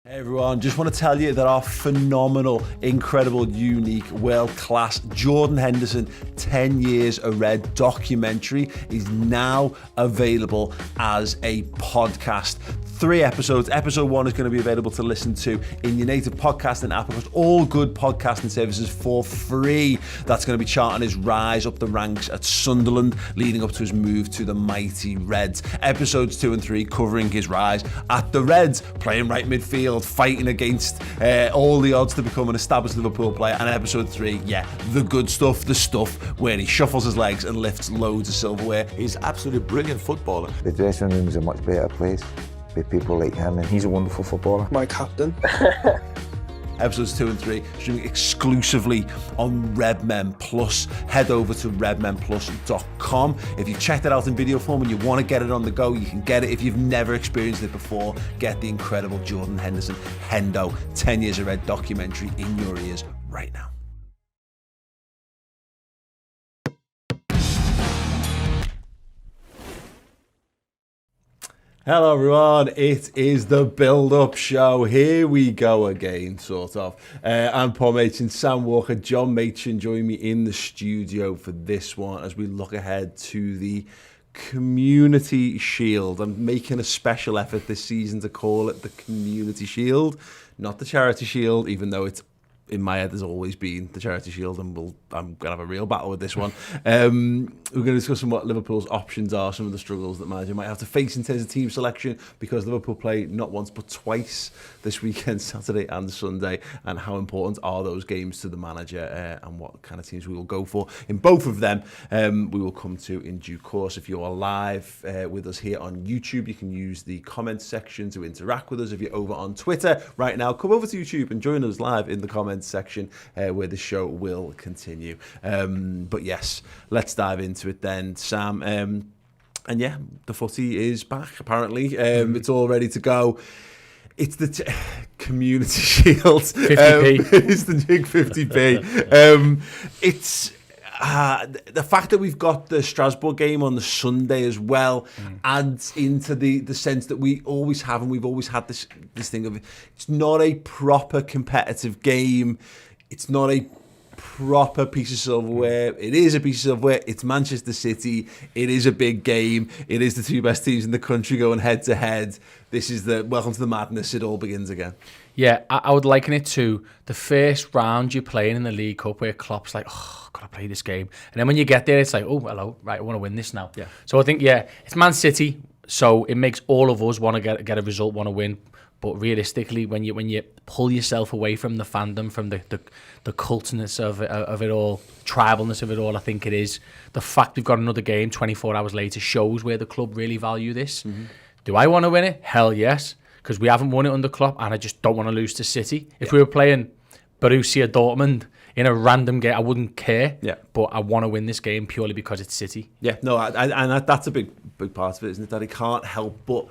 Hey everyone, just want to tell you that our phenomenal, incredible, unique, world-class Jordan Henderson 10 Years a Red documentary is now available as a podcast. 3 episodes. Episode 1 is going to be available to listen to in your native podcasting app across all good podcasting services for free. That's going to be charting his rise up the ranks at Sunderland, leading up to his move to the mighty Reds. Episodes 2 and 3 covering his rise at the Reds, playing right midfield, fighting against all the odds to become an established Liverpool player. And episode 3, the good stuff, the stuff where he shuffles his legs and lifts loads of silverware. He's absolutely brilliant footballer. The dressing room is a much better place with people like him, and he's a wonderful footballer. My captain. Episodes 2 and 3 streaming exclusively on Redmen Plus. Head over to redmenplus.com. If you've checked it out in video form and you want to get it on the go, you can get it. If you've never experienced it before, get the incredible Jordan Henderson Hendo 10 Years a Red documentary in your ears right now. Hello everyone, it is the build-up show. Here we go again, sort of. I'm Paul Machin, Sam Walker, John Machin join me in the studio for this one as we look ahead to the Community Shield. I'm making a special effort this season to call it the Community Shield, not the Charity Shield, even though it's in my head has always been the Charity Shield, and I'm going to have a real battle with this one. We're going to discuss what Liverpool's options are, some of the struggles that manager might have to face in terms of team selection, because Liverpool play not once but twice this weekend, Saturday and Sunday, and how important are those games to the manager, and what kind of teams we will go for in both of them. We will come to in due course. If you're live with us here on YouTube, you can use the comments section to interact with us. If you're over on Twitter right now, come over to YouTube and join us live in the comments section where the show will continue. But yes, let's dive into it then, Sam. And yeah, the footy is back apparently. It's all ready to go. It's the Community Shield. 50p. It's the big 50p. It's the fact that we've got the Strasbourg game on the Sunday as well adds into the sense that we always have, and we've always had this thing of it's not a proper competitive game. It's not a proper piece of silverware. It is a piece of silverware. It's Manchester City. It is a big game. It is the 2 best teams in the country going head to head. This is the welcome to the madness. It all begins again. Yeah, I would liken it to the first round you're playing in the League Cup where Klopp's like, oh, I've got to play this game. And then when you get there, it's like, oh, hello, right, I want to win this now. Yeah. So I think, it's Man City, so it makes all of us want to get a result, want to win. But realistically, when you pull yourself away from the fandom, from the cultness of it all, tribalness of it all, I think it is. The fact we've got another game 24 hours later shows where the club really value this. Mm-hmm. Do I want to win it? Hell yes. Because we haven't won it under Klopp, and I just don't want to lose to City. If we were playing Borussia Dortmund in a random game, I wouldn't care. Yeah. But I want to win this game purely because it's City. Yeah, no, and that's a big part of it, isn't it? That it can't help but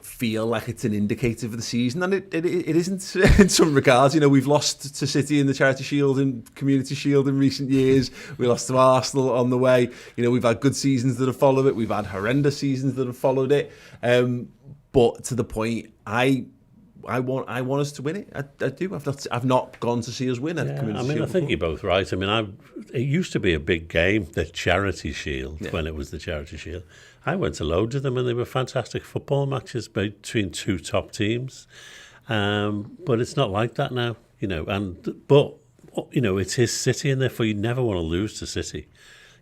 feel like it's an indicator of the season, and it isn't in some regards. You know, we've lost to City in the Charity Shield and Community Shield in recent years. We lost to Arsenal on the way. You know, we've had good seasons that have followed it. We've had horrendous seasons that have followed it. But to the point, I want us to win it. I do. I've not gone to see us win at Community Shield. I think you're both right. I mean, it used to be a big game, the Charity Shield, when it was the Charity Shield. I went to loads of them, and they were fantastic football matches between 2 top teams. But it's not like that now, you know. But you know, it's his City, and therefore you never want to lose to City.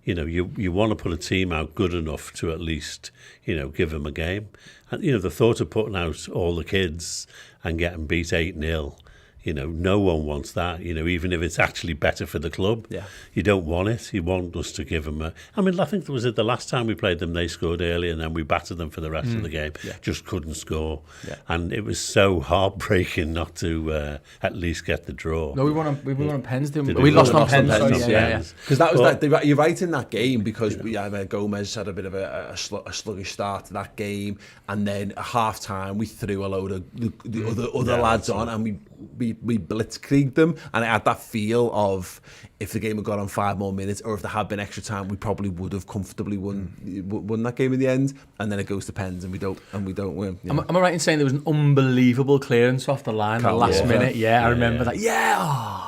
You know, you want to put a team out good enough to at least, you know, give them a game. And, you know, the thought of putting out all the kids and getting beat 8-0, you know, no one wants that, you know, even if it's actually better for the club. Yeah. You don't want it. You want us to give them I mean, I think was it the last time we played them, they scored early, and then we battered them for the rest of the game. Yeah. Just couldn't score. Yeah. And it was so heartbreaking not to at least get the draw. No, we won on pens, didn't we? We lost on pens. Because that was you're right in that game, because Gomez had a bit of a sluggish start to that game, and then at half time we threw a load of the other lads on, and we blitzkrieged them, and it had that feel of if the game had gone on 5 more minutes, or if there had been extra time, we probably would have comfortably won that game in the end. And then it goes to pens, and we don't win. Am I right in saying there was an unbelievable clearance off the line the last minute? Yeah, I remember that. Yeah. Oh.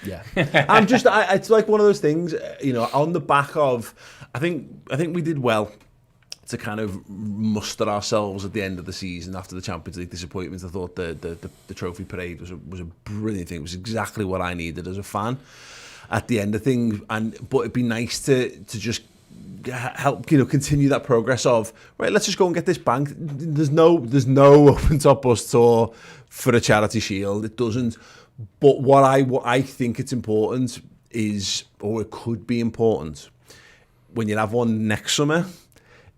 Yeah, it's like one of those things, on the back of, I think we did well to kind of muster ourselves at the end of the season after the Champions League disappointments. I thought the trophy parade was a brilliant thing. It was exactly what I needed as a fan at the end of things. But it'd be nice to just help continue that progress of, right, let's just go and get this banked. There's no open top bus tour for a charity shield. It doesn't. But what I think it's important is, or it could be important, when you have one next summer,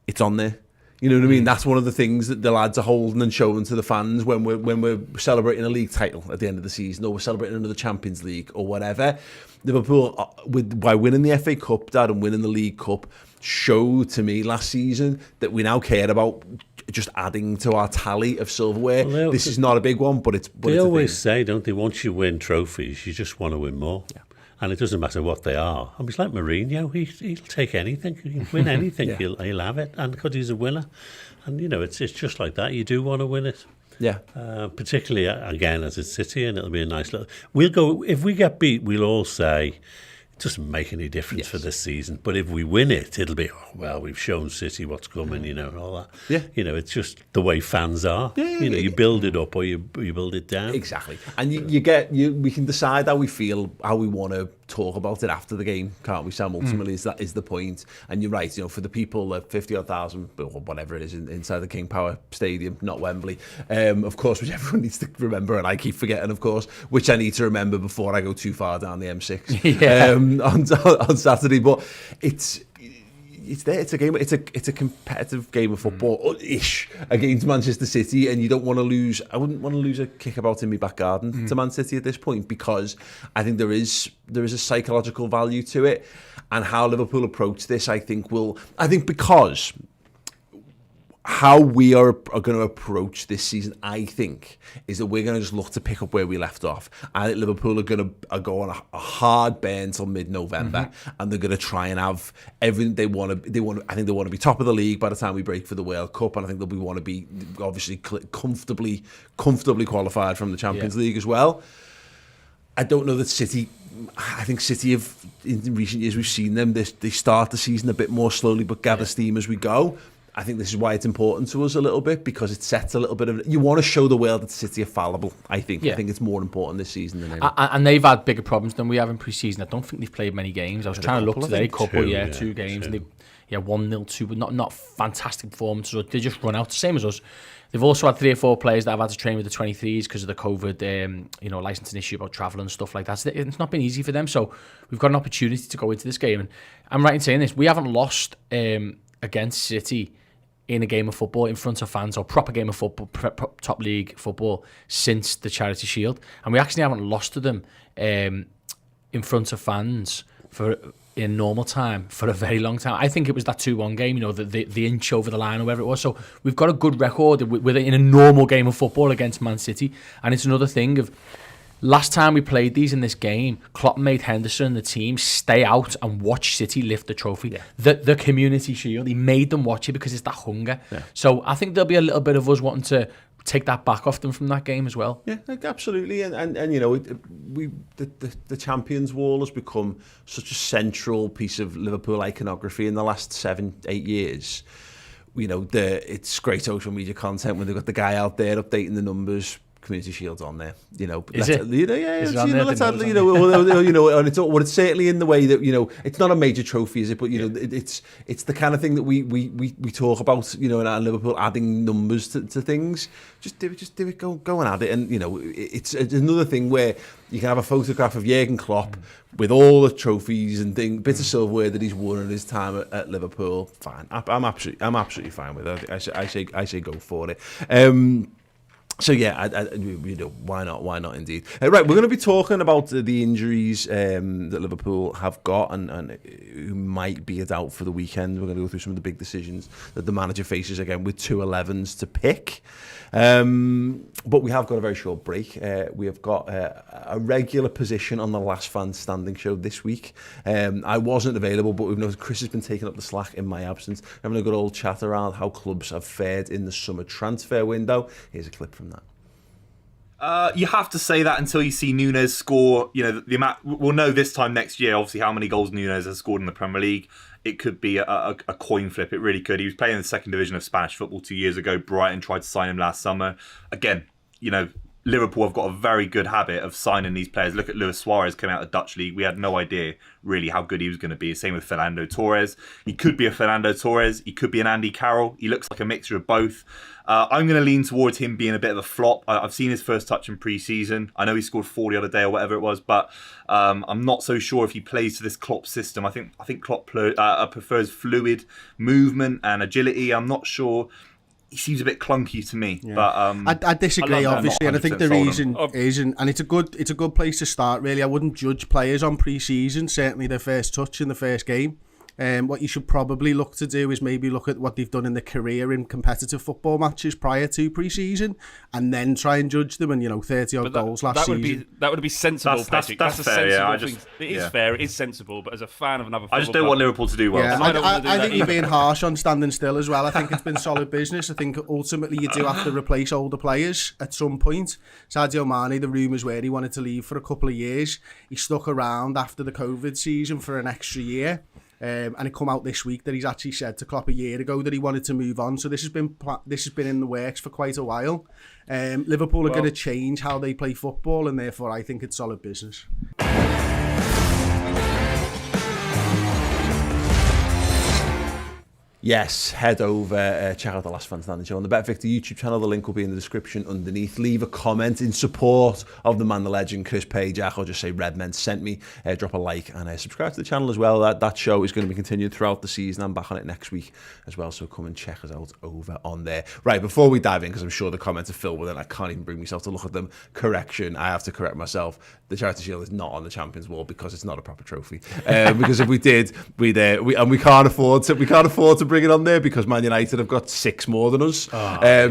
it's on there. You know what I mean? That's one of the things that the lads are holding and showing to the fans when we're celebrating a league title at the end of the season, or we're celebrating another Champions League or whatever. Liverpool, by winning the FA Cup, Dad, and winning the League Cup, showed to me last season that we now care about just adding to our tally of silverware. Well, this is not a big one, but it's. They always say, don't they? Once you win trophies, you just want to win more. Yeah. And it doesn't matter what they are. I mean, it's like Mourinho. He'll take anything. He'll win anything. Yeah. He'll have it. And because he's a winner. And, it's just like that. You do want to win it. Yeah. Particularly, again, as it's City, and it'll be a nice little... We'll go... If we get beat, we'll all say... It doesn't make any difference for this season. But if we win it, it'll be, we've shown City what's coming, and all that. Yeah. It's just the way fans are. Yeah, you build it up or you build it down. Exactly. And we can decide how we feel, how we want to talk about it after the game, can't we, Sam? Ultimately, that is the point. And you're right, for the people, 50,000 or whatever it is inside the King Power Stadium, not Wembley, of course, which everyone needs to remember, and I keep forgetting, of course, which I need to remember before I go too far down the M6 on Saturday. But it's there. It's a game. It's a competitive game of football ish against Manchester City, and you don't want to lose. I wouldn't want to lose a kickabout in my back garden to Man City at this point, because I think there is a psychological value to it, and how Liverpool approach this, I think because how we are going to approach this season, I think, is that we're going to just look to pick up where we left off. I think Liverpool are going to go on a hard burn until mid-November, and they're going to try and have everything they want to. I think they want to be top of the league by the time we break for the World Cup, and I think we want to be obviously comfortably qualified from the Champions League as well. I don't know that City. I think City have, in recent years, we've seen them. They start the season a bit more slowly, but gather steam as we go. I think this is why it's important to us a little bit, because it sets a little bit of... You want to show the world that City are fallible, I think. I think it's more important this season than ever. And they've had bigger problems than we have in pre-season. I don't think they've played many games. I was trying to look today, two games. And they 1-0, 2, but not fantastic performances. They just run out, the same as us. They've also had 3 or 4 players that have had to train with the 23s because of the COVID, licensing issue about travel and stuff like that. So it's not been easy for them. So we've got an opportunity to go into this game. And I'm right in saying this. We haven't lost against City in a game of football in front of fans, or proper game of football, top league football, since the Charity Shield. And we actually haven't lost to them in front of fans in normal time for a very long time. I think it was that 2-1 game, the inch over the line or whatever it was. So we've got a good record in a normal game of football against Man City. And it's another thing of... Last time we played these in this game, Klopp made Henderson and the team stay out and watch City lift the trophy. Yeah. The Community Shield, he made them watch it because it's that hunger. Yeah. So I think there'll be a little bit of us wanting to take that back off them from that game as well. Yeah, absolutely. And the Champions Wall has become such a central piece of Liverpool iconography in the last 7-8 years. It's great social media content when they've got the guy out there updating the numbers. Community Shield's on there, Is it? And it's certainly in the way that it's not a major trophy, is it? But it's the kind of thing that we talk about, in Liverpool, adding numbers to things. Just do it, go and add it, and it's another thing where you can have a photograph of Jurgen Klopp with all the trophies and bits of silverware that he's won in his time at Liverpool. Fine, I'm absolutely fine with it. I say go for it. So yeah, why not? Why not? Indeed. Right, we're going to be talking about the injuries that Liverpool have got and who might be out for the weekend. We're going to go through some of the big decisions that the manager faces again with 2 11s to pick. But we have got a very short break. We have got a regular position on the Last Fan Standing show this week. I wasn't available, but we've noticed Chris has been taking up the slack in my absence. Having a good old chat around how clubs have fared in the summer transfer window. Here's a clip from that. You have to say that until you see Nunes score. You know, the amount. We'll know this time next year, obviously, how many goals Nunes has scored in the Premier League. It could be a coin flip. It really could. He was playing in the second division of Spanish football 2 years ago. Brighton tried to sign him last summer. Again, you know, Liverpool have got a very good habit of signing these players. Look at Luis Suarez coming out of the Dutch league. We had no idea really how good he was going to be. Same with Fernando Torres. He could be a Fernando Torres. He could be an Andy Carroll. He looks like a mixture of both. I'm going to lean towards him being a bit of a flop. I've seen his first touch in pre-season. I know he scored 40 the other day or whatever it was, but I'm not so sure if he plays to this Klopp system. I think Klopp prefers fluid movement and agility. I'm not sure. He seems a bit clunky to me, but I disagree, obviously, and I think the reason is, and it's a good place to start. Really, I wouldn't judge players on pre-season. Certainly, their first touch in the first game. What you should probably look to do is maybe look at what they've done in their career in competitive football matches prior to pre-season, and then try and judge them. And 30 odd goals last season. That would be sensible, Patrick. That's a fair, sensible thing. It is fair. It is sensible. But as a fan of another, I just don't want Liverpool to do well. Yeah, I think you're being harsh on standing still as well. I think it's been solid business. I think ultimately you do have to replace older players at some point. Sadio Mane, the rumours were he wanted to leave for a couple of years. He stuck around after the COVID season for an extra year. And it come out this week that he's actually said to Klopp a year ago that he wanted to move on. So this has been in the works for quite a while. Liverpool are going to change how they play football, and therefore I think it's solid business. Yes, head over, check out the Last Fan Standing show on the Bet Victor YouTube channel. The link will be in the description underneath. Leave a comment in support of the man, the legend, Chris Pajak, or just say Redmen sent me. Drop a like and subscribe to the channel as well. That show is going to be continued throughout the season. I'm back on it next week as well, so come and check us out over on there. Right, before we dive in, because I'm sure the comments are filled with it, I can't even bring myself to look at them. Correction, I have to correct myself. The Charity Shield is not on the Champions Wall because it's not a proper trophy. Because if we did, we can't afford to bring it on there because Man United have got 6 more than us.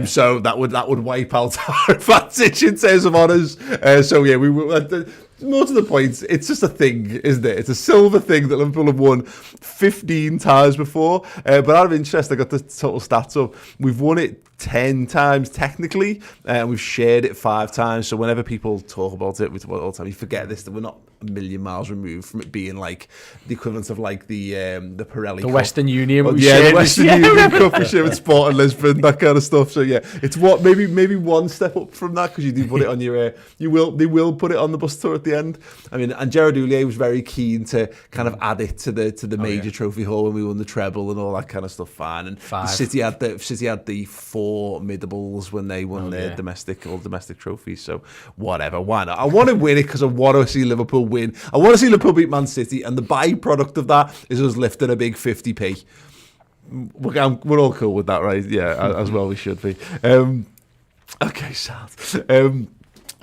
So that would wipe out our advantage in terms of honours. We will. More to the point, it's just a thing, isn't it? It's a silver thing that Liverpool have won 15 times before. But out of interest, I got the total stats up. We've won it 10 times technically, and we've shared it 5 times. So whenever people talk about it all the time, you forget this, that we're not a million miles removed from it being like the equivalent of like the Pirelli the Cup. Western Union. The Western Union Cup we share with Sporting Lisbon, that kind of stuff. So yeah, it's what maybe one step up from that because you do put it on your. They will put it on the bus tour at the end. I mean, and Gerard Houllier was very keen to kind of add it to the major trophy hall when we won the treble and all that kind of stuff. Fine, and City had the 4 mid-doubles when they won their domestic trophies. So whatever, why not? I want to win it because I want to see Liverpool win. I want to see Liverpool beat Man City, and the byproduct of that is us lifting a big 50p. We're all cool with that, right? Yeah, as well we should be. Okay, sad.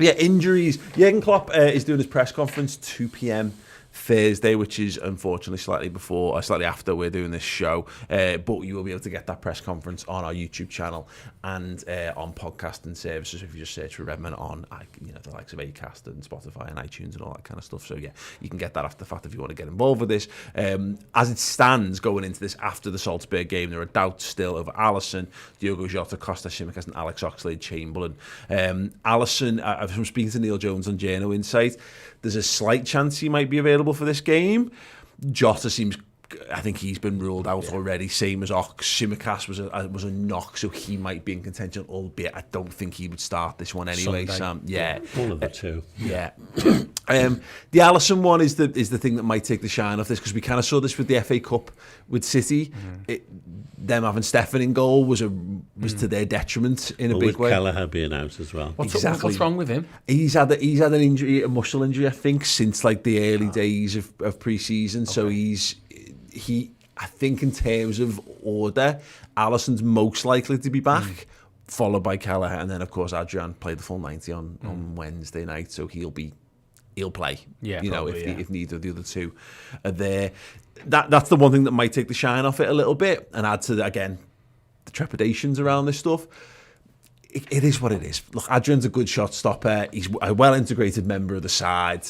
Yeah, injuries. Jurgen Klopp is doing his press conference 2 p.m. Thursday, which is unfortunately slightly after we're doing this show, but you will be able to get that press conference on our YouTube channel and on podcasting services if you just search for Redmen on the likes of Acast and Spotify and iTunes and all that kind of stuff. So yeah, you can get that after the fact if you want to get involved with this. As it stands going into this after the Salzburg game, there are doubts still over Alisson, Diogo Jota, Costa Tsimikas and Alex Oxlade-Chamberlain. Alisson, from speaking to Neil Jones on Journo Insight, there's a slight chance he might be available for this game. Jota seems, I think he's been ruled out already, same as Ox. Tsimikas was a knock, so he might be in contention, albeit I don't think he would start this one anyway, Sunday. Sam. Yeah. One of the two. Yeah. The Alisson one is the thing that might take the shine off this, because we kind of saw this with the FA Cup with City. Them having Stefan in goal was to their detriment in a big way. Kelleher being out as well. What's wrong with him? He's had an injury, a muscle injury, I think, since like the early days of pre-season. Okay. So I think in terms of order, Alisson's most likely to be back. followed by Kelleher, and then of course Adrian played the full 90 on Wednesday night, so he'll play. Yeah, you know, probably, if neither of the other two are there. That's the one thing that might take the shine off it a little bit and add to again the trepidations around this stuff. It is what it is. Look, Adrian's a good shot stopper. He's a well integrated member of the side.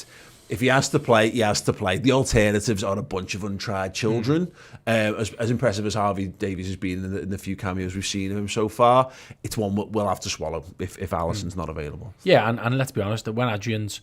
If he has to play, he has to play. The alternatives are a bunch of untried children. As impressive as Harvey Davies has been in the few cameos we've seen of him so far, it's one we'll have to swallow if Alisson's not available. Yeah, and let's be honest, when Adrian's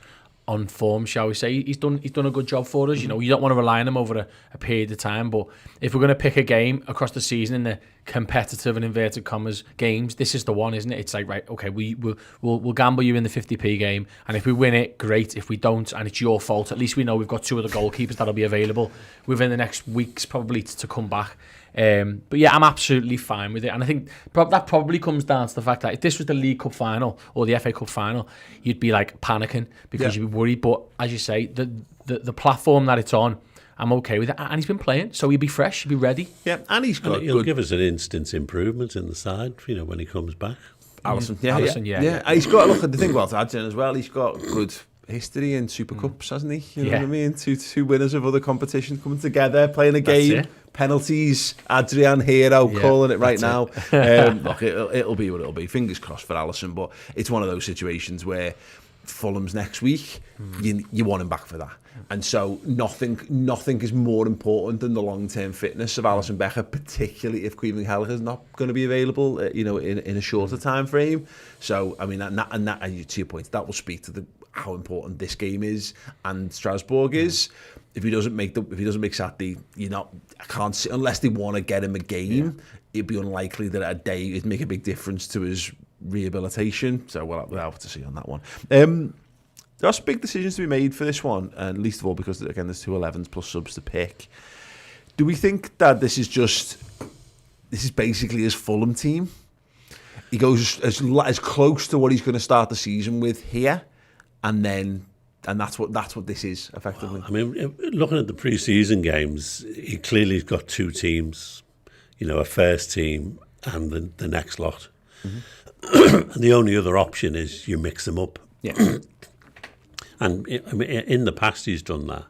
on form, shall we say, he's done a good job for us. You know, you don't want to rely on him over a period of time, but if we're going to pick a game across the season in the competitive and inverted commas games, this is the one, isn't it? It's like, right, okay, we'll gamble you in the 50p game, and if we win it, great. If we don't, and it's your fault, at least we know we've got two of the goalkeepers that'll be available within the next weeks probably to come back. But yeah, I'm absolutely fine with it, and I think that probably comes down to the fact that if this was the League Cup final or the FA Cup final, you'd be like panicking because you'd be worried. But as you say, the platform that it's on, I'm okay with it, and he's been playing, so he'll be fresh, he'll be ready. Yeah, and he'll give us an instant improvement in the side, you know, when he comes back. Alisson, yeah. And he's got the thing about Adrian as well. He's got good history in Super Cups, hasn't he? You know what I mean? Two winners of other competitions coming together, playing a game, penalties. Adrian hero, calling it right now. Look, it'll be what it'll be. Fingers crossed for Alisson, but it's one of those situations where Fulham's next week, you want him back for that. And so nothing is more important than the long-term fitness of Alisson Becker, particularly if Cleveland Gallagher's not going to be available, in a shorter time frame. So, I mean, and to your point, that will speak to how important this game is and Strasbourg is. If he doesn't make Saturday, I can't see, unless they want to get him a game, it'd be unlikely that a day would make a big difference to his rehabilitation. So we'll have to see on that one. There are some big decisions to be made for this one, and least of all because, again, there's 2 11s plus subs to pick. Do we think that this is basically his Fulham team? He goes as close to what he's going to start the season with here, and that's what this is effectively. Well, I mean, looking at the pre-season games, he clearly's got two teams, a first team and the next lot. And the only other option is you mix them up. Yeah. And I mean, in the past he's done that,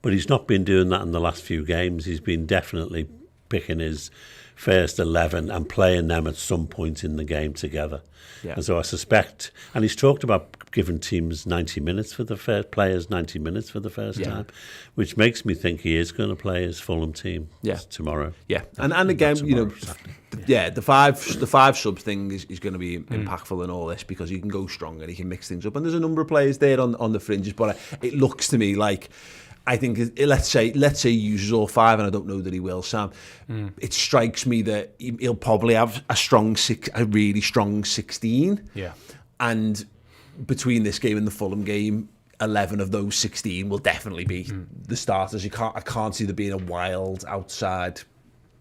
but he's not been doing that in the last few games. He's been definitely picking his first 11 and playing them at some point in the game together. Yeah. And so I suspect, and he's talked about giving teams 90 minutes for the first players, 90 minutes for the first time, which makes me think he is going to play his Fulham team tomorrow. Yeah, and again, the five subs thing is going to be impactful in all this because he can go strong and he can mix things up. And there's a number of players there on the fringes, but it looks to me like, I think, let's say he uses all 5, and I don't know that he will, Sam. It strikes me that he'll probably have a really strong 16. Yeah. And between this game and the Fulham game, 11 of those 16 will definitely be the starters. I can't see there being a wild outside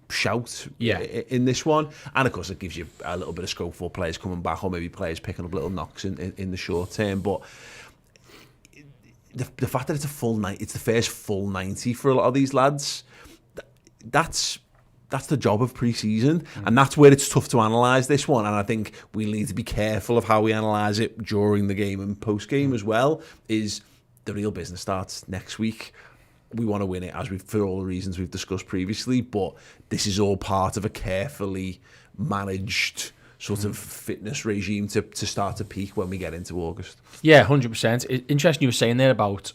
shout in this one. And of course, it gives you a little bit of scope for players coming back, or maybe players picking up little knocks in the short term. But the fact that it's it's the first full 90 for a lot of these lads, that's the job of pre-season, and that's where it's tough to analyse this one. And I think we need to be careful of how we analyse it during the game and post-game as well. Is the real business starts next week. We want to win it, for all the reasons we've discussed previously, but this is all part of a carefully managed sort of fitness regime to start to peak when we get into August. Yeah, 100%. Interesting you were saying there about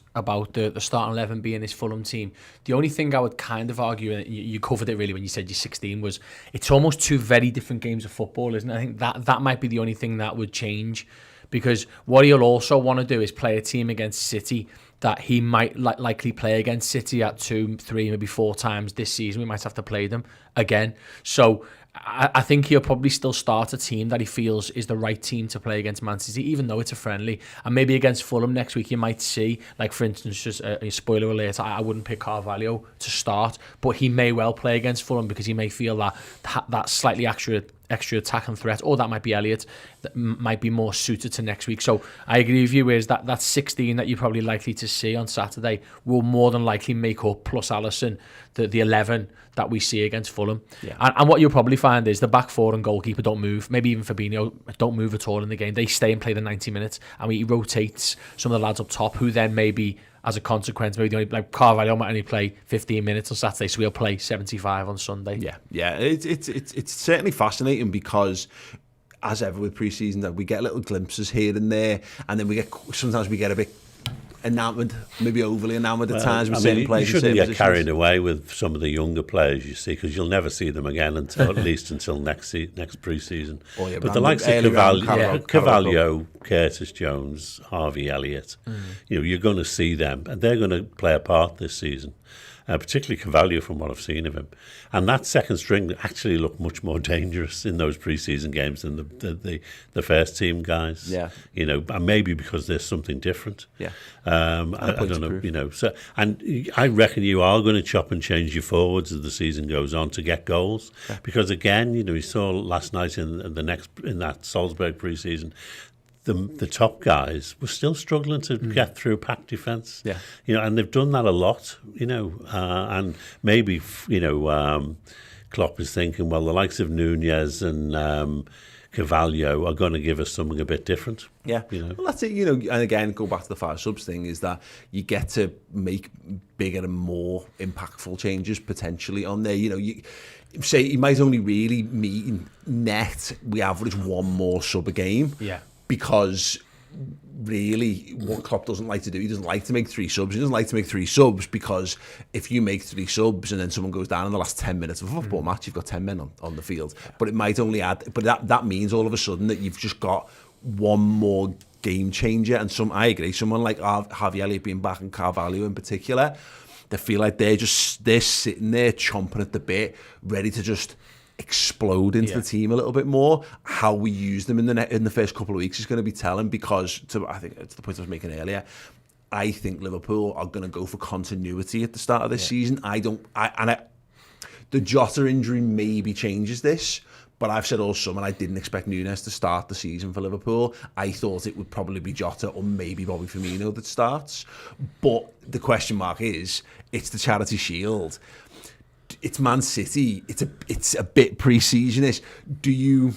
the starting 11 being this Fulham team. The only thing I would kind of argue, and you covered it really when you said you're 16, was it's almost two very different games of football, isn't it? I think that might be the only thing that would change, because what he'll also want to do is play a team against City that he might likely play against City at 2, 3, maybe 4 times this season. We might have to play them again. So I think he'll probably still start a team that he feels is the right team to play against Man City, even though it's a friendly. And maybe against Fulham next week, you might see, like for instance, just a spoiler alert, I wouldn't pick Carvalho to start, but he may well play against Fulham because he may feel that slightly extra extra attacking threat, or that might be Elliott, that might be more suited to next week. So I agree with you, is that 16 that you're probably likely to see on Saturday will more than likely make up, plus Alisson, the 11 that we see against Fulham. Yeah. And what you'll probably find is the back four and goalkeeper don't move. Maybe even Fabinho don't move at all in the game. They stay and play the 90 minutes, and he rotates some of the lads up top, who then maybe, as a consequence, maybe only, like Carvalho might only play 15 minutes on Saturday, so he'll play 75 on Sunday. Yeah. It's certainly fascinating, because as ever with pre-season, that we get little glimpses here and there, and then sometimes we get a bit enamoured, maybe overly enamoured at times with certain players. You shouldn't get carried away with some of the younger players, you see, because you'll never see them again until at least until next pre-season. But the likes of Carvalho, Curtis Jones, Harvey Elliott, you're going to see them, and they're going to play a part this season. Particularly Carvalho, from what I've seen of him. And that second string actually looked much more dangerous in those pre-season games than the first team guys. Yeah. And maybe because there's something different. Yeah. I don't know, So, and I reckon you are going to chop and change your forwards as the season goes on to get goals. Yeah. Because again, you saw last night in that Salzburg pre-season, the top guys were still struggling to get through packed defence. Yeah. And they've done that a lot, and maybe, Klopp is thinking, well, the likes of Nunez and Carvalho are going to give us something a bit different. Yeah. Well, that's it, and again, go back to the 5 subs thing, is that you get to make bigger and more impactful changes potentially on there. You say you might only really mean net, we average one more sub a game. Yeah. Because really, what Klopp doesn't like to do, he doesn't like to make 3 subs. He doesn't like to make 3 subs because if you make 3 subs and then someone goes down in the last 10 minutes of a football match, you've got 10 men on the field. But it might only add, but that means all of a sudden that you've just got one more game changer. And I agree, someone like Harvey Elliott being back, and Carvalho in particular, they feel like they're sitting there chomping at the bit, ready to just explode into the team a little bit more. How we use them in the first couple of weeks is going to be telling, because I think it's the point I was making earlier. I think Liverpool are going to go for continuity at the start of this season. The Jota injury maybe changes this, but I've said all summer I didn't expect Nunez to start the season for Liverpool. I thought it would probably be Jota or maybe Bobby Firmino that starts. But the question mark is, it's the Charity Shield. It's Man City. It's a bit pre-seasonish. Do you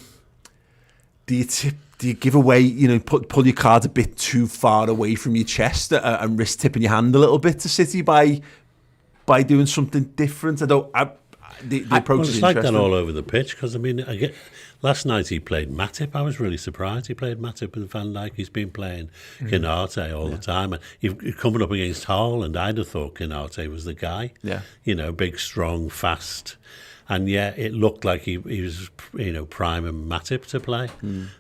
give away? Pull your cards a bit too far away from your chest and risk tipping your hand a little bit to City by doing something different? The approach is it's like that all over the pitch, because last night he played Matip. I was really surprised he played Matip and Van Dijk. He's been playing Konate all the time, and you're coming up against Haaland. I'd have thought Konate was the guy. Yeah, big, strong, fast, and it looked like he was priming Matip to play.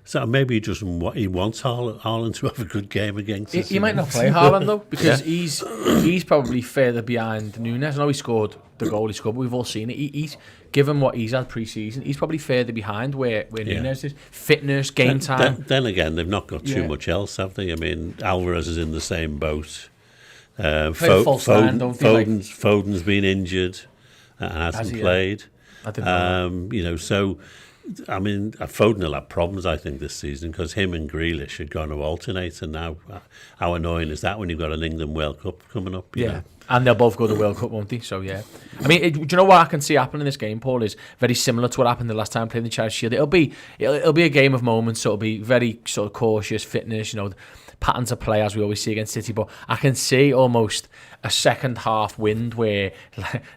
So maybe he wants Haaland to have a good game against us. He might not play Haaland though, because he's probably further behind Nunez. I know he scored the goal he scored, but we've all seen it. He's given what he's had pre-season, he's probably further behind where Nunez is. Fitness, game time. Then again, they've not got too much else, have they? Alvarez is in the same boat. Foden's been injured and hasn't played. I didn't know so Foden will have problems, I think, this season, because him and Grealish are going to alternate, and now how annoying is that when you've got an England World Cup coming up? You know? And they'll both go to the World Cup, won't they? So, do you know what I can see happening in this game, Paul, is very similar to what happened the last time playing the Charity Shield. It'll be a game of moments, so it'll be very sort of cautious, fitness, patterns of play as we always see against City, but I can see almost a second half wind where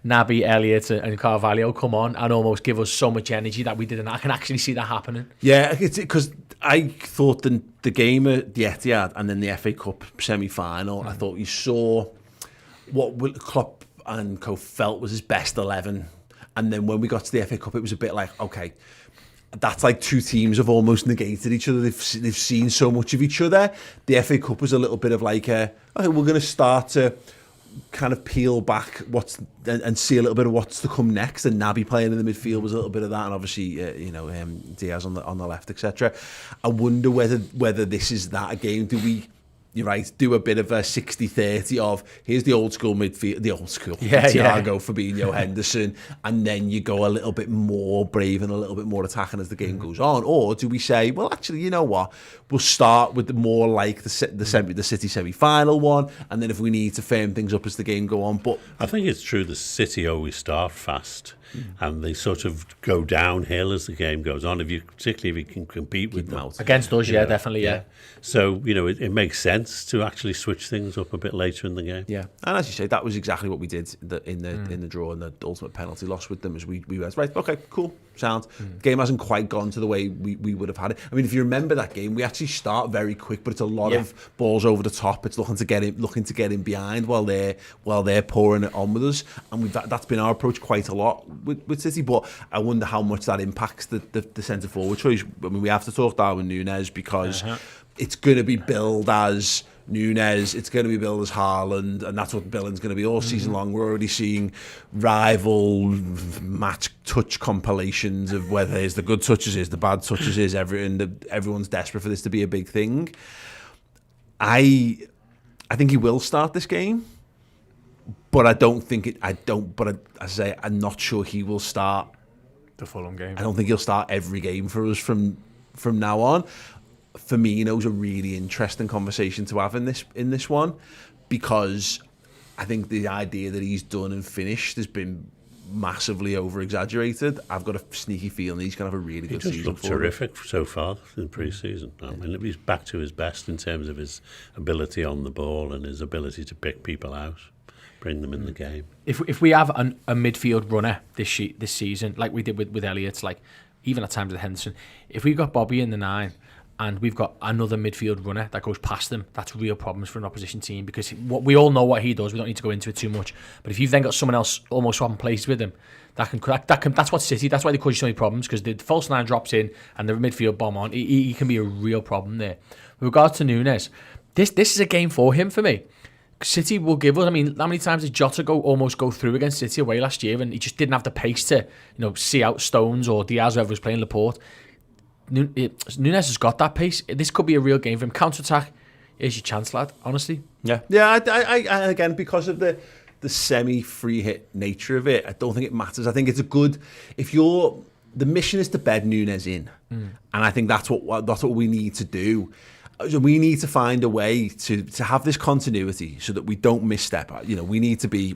Naby, Elliott and Carvalho come on and almost give us so much energy that we didn't. I can actually see that happening. Yeah, it's because I thought the game at the Etihad and then the FA Cup semi-final, I thought you saw what Klopp and co felt was his best 11, and then when we got to the FA Cup it was a bit like, okay, that's like two teams have almost negated each other. They've seen so much of each other. The FA Cup was a little bit of like okay, we're going to start to kind of peel back and see a little bit of what's to come next. And Naby playing in the midfield was a little bit of that, and obviously Diaz on the left, etc. I wonder whether this is that again. Do we you're right, do a bit of a 60-30 of here's the old school midfield, Yeah, Thiago, Fabinho, Henderson, and then you go a little bit more brave and a little bit more attacking as the game goes on? Or do we say, well, actually, you know what, we'll start with the more like the City semi-final one, and then if we need to firm things up as the game go on. But I think it's true the City always start fast and they sort of go downhill as the game goes on, particularly if you can compete with them. Against us, definitely, yeah. So, it makes sense to actually switch things up a bit later in the game. Yeah, and as you say, that was exactly what we did in the draw and the ultimate penalty loss with them. As we went, right, okay, cool, sound. The game hasn't quite gone to the way we would have had it. I mean, if you remember that game, we actually start very quick, but it's a lot of balls over the top. It's looking to get in behind while they're pouring it on with us, and that's been our approach quite a lot with City. But I wonder how much that impacts the centre forward choice. I mean, we have to talk Darwin Núñez because it's going to be billed as Núñez, it's going to be billed as Haaland, and that's what billing's going to be all season long. We're already seeing rival match touch compilations of whether it's the good touches, is the bad touches, is everyone's desperate for this to be a big thing. I think he will start this game, but I don't think it. I don't. But I'm not sure he will start the Fulham game. I don't think he'll start every game for us from now on. Firmino's a really interesting conversation to have in this one, because I think the idea that he's done and finished has been massively over-exaggerated. I've got a sneaky feeling he's going to have a really good season. He does look terrific so far in pre-season. I mean, he's back to his best in terms of his ability on the ball and his ability to pick people out, bring them in the game. If we have a midfield runner this season, like we did with Elliott, like even at times with Henderson, if we've got Bobby in the 9 and we've got another midfield runner that goes past them, that's real problems for an opposition team, because we all know what he does. We don't need to go into it too much. But if you've then got someone else almost swapping places with him, that's what City. That's why they cause you so many problems, because the false 9 drops in and the midfield bomb on. He can be a real problem there. With regards to Núñez, this is a game for him for me. City will give us. I mean, how many times did Jota almost go through against City away last year, and he just didn't have the pace to see out Stones or Diaz, whoever was playing Laporte. Núñez has got that pace. This could be a real game for him. Counter-attack, here's your chance, lad, honestly. Yeah. I again, because of the semi-free hit nature of it, I don't think it matters. I think it's a good, the mission is to bed Núñez in, and I think that's what we need to do. So we need to find a way to have this continuity so that we don't misstep. We need to be